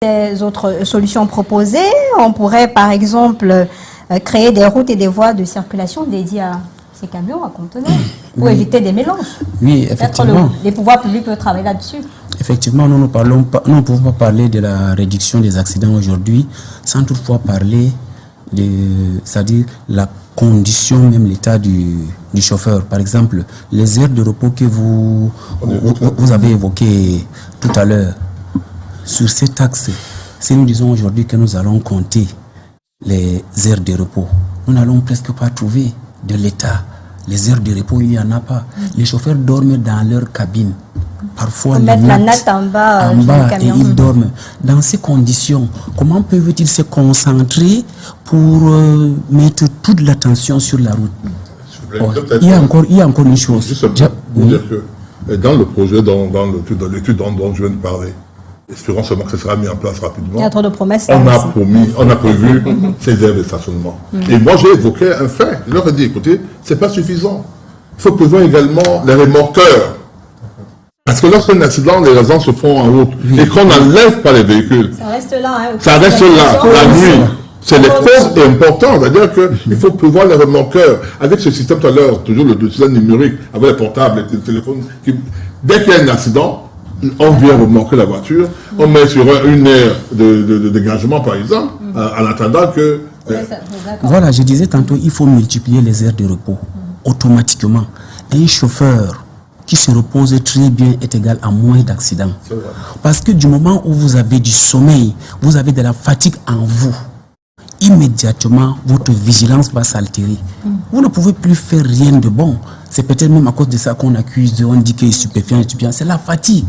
Des autres solutions proposées, on pourrait par exemple créer des routes et des voies de circulation dédiées à ces camions, à conteneurs, pour éviter des mélanges. Oui, effectivement. Les pouvoirs publics peuvent travailler là-dessus. Effectivement, nous ne pouvons pas parler de la réduction des accidents aujourd'hui sans toutefois parler c'est-à-dire la condition, même l'état du chauffeur. Par exemple, les heures de repos que vous avez évoquées tout à l'heure. Sur cet axe, si nous disons aujourd'hui que nous allons compter les heures de repos, nous n'allons presque pas trouver de l'État. Les heures de repos, il n'y en a pas. Les chauffeurs dorment dans leur cabine. Parfois, mettre la natte en bas et ils dorment. Dans ces conditions, comment peuvent-ils se concentrer pour mettre toute l'attention sur la route? Il y a encore une chose. Juste dire que dans le projet, dans l'étude dont je viens de parler, espérons seulement que ce sera mis en place rapidement. Il y a trop de promesses. On a prévu ces aires de stationnement. Et moi, j'ai évoqué un fait. Je leur ai dit, écoutez, c'est pas suffisant. Il faut prévoir également les remorqueurs. Parce que lorsqu'un accident, les gens se font en route et qu'on n'enlève pas les véhicules. Ça reste là. Hein, ça reste là, la nuit. C'est les causes importantes. C'est-à-dire qu'il faut prévoir les remorqueurs. Avec ce système tout à l'heure, toujours le système numérique, avec les portables, les téléphones, dès qu'il y a un accident, on vient remorquer la voiture, on met sur une aire de dégagement, par exemple, en attendant que... Voilà, je disais tantôt, il faut multiplier les heures de repos automatiquement. Un chauffeur qui se repose très bien est égal à moins d'accidents. Parce que du moment où vous avez du sommeil, vous avez de la fatigue en vous, immédiatement, votre vigilance va s'altérer. Vous ne pouvez plus faire rien de bon. C'est peut-être même à cause de ça qu'on accuse, on dit qu'il est stupéfiant. C'est la fatigue.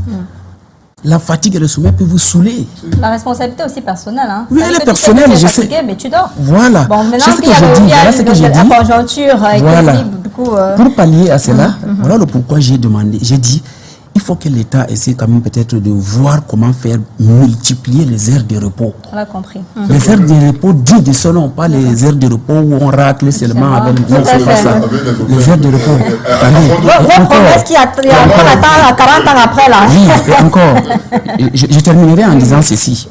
La fatigue et le sommeil peuvent vous saouler. La responsabilité aussi personnelle. Hein. Oui, elle est personnelle, je sais. Mais tu dors. Voilà. Bon, maintenant qu'il y a la conjoncture économique, du coup... Pour pallier à cela, voilà le pourquoi j'ai demandé. J'ai dit, il faut que l'État essaie quand même peut-être de voir comment faire multiplier les heures de repos. On a compris. Les heures de repos dites de ce nom, pas les heures de repos où on racle seulement avec... Non, c'est pas ça. Les heures de repos. Vos promesses qui attendent à 40 ans après, là. Oui, et encore. Je terminerai en disant ceci.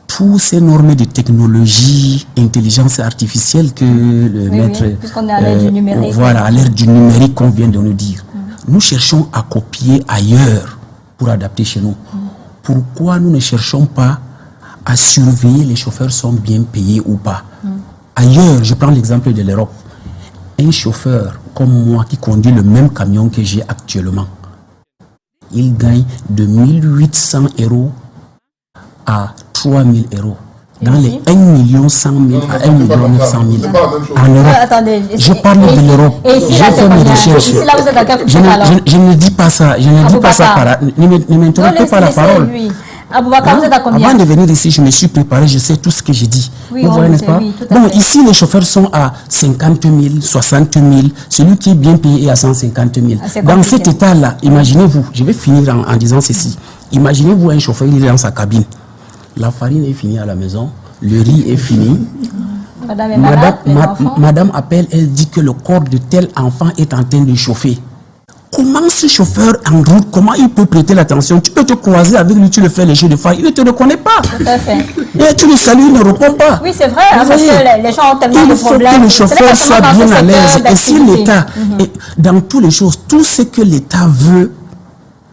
Tous ces normes de technologie, intelligence artificielle que le maître... puisqu'on est à l'ère du numérique. Voilà, à l'ère du numérique qu'on vient de nous dire. Nous cherchons à copier ailleurs pour adapter chez nous. Pourquoi nous ne cherchons pas à surveiller les chauffeurs sont bien payés ou pas? Ailleurs, je prends l'exemple de l'Europe. Un chauffeur comme moi qui conduit le même camion que j'ai actuellement, il gagne de 1800 € à 3000 €. Dans les 1 100 000 à 1 900 000 en Europe. Attendez, je parle de l'Europe. J'ai fait mes recherches. Je ne dis pas ça. Je ne dis pas ça par... Ne m'interrompez pas la parole. Avant de venir ici, je me suis préparé, je sais tout ce que j'ai dit. Oui, vous voyez, n'est-ce pas? Bon, ici, les chauffeurs sont à 50 000, 60 000. Celui qui est bien payé est à 150 000. Dans cet état-là, imaginez-vous, je vais finir en disant ceci. Imaginez-vous un chauffeur, il est dans sa cabine. La farine est finie à la maison, le riz est fini. Madame appelle, elle dit que le corps de tel enfant est en train de chauffer. Comment ce chauffeur en route, comment il peut prêter l'attention? Tu peux te croiser avec lui, tu le fais les jeux de phare, il ne te reconnaît pas. Tout à fait. Et tu le salues, il ne répond pas. Oui, c'est vrai, hein, parce que les gens ont tellement de problèmes. Il faut que le chauffeur soit bien à l'aise. Et si l'État, dans toutes les choses, tout ce que l'État veut,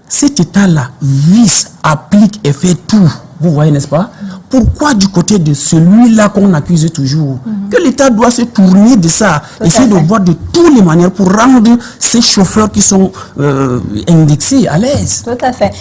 cet État-là vise, applique et fait tout. Vous voyez, n'est-ce pas? Pourquoi du côté de celui-là qu'on accuse toujours, que l'État doit se tourner de ça, essayer de voir de toutes les manières pour rendre ces chauffeurs qui sont indexés à l'aise? Tout à fait.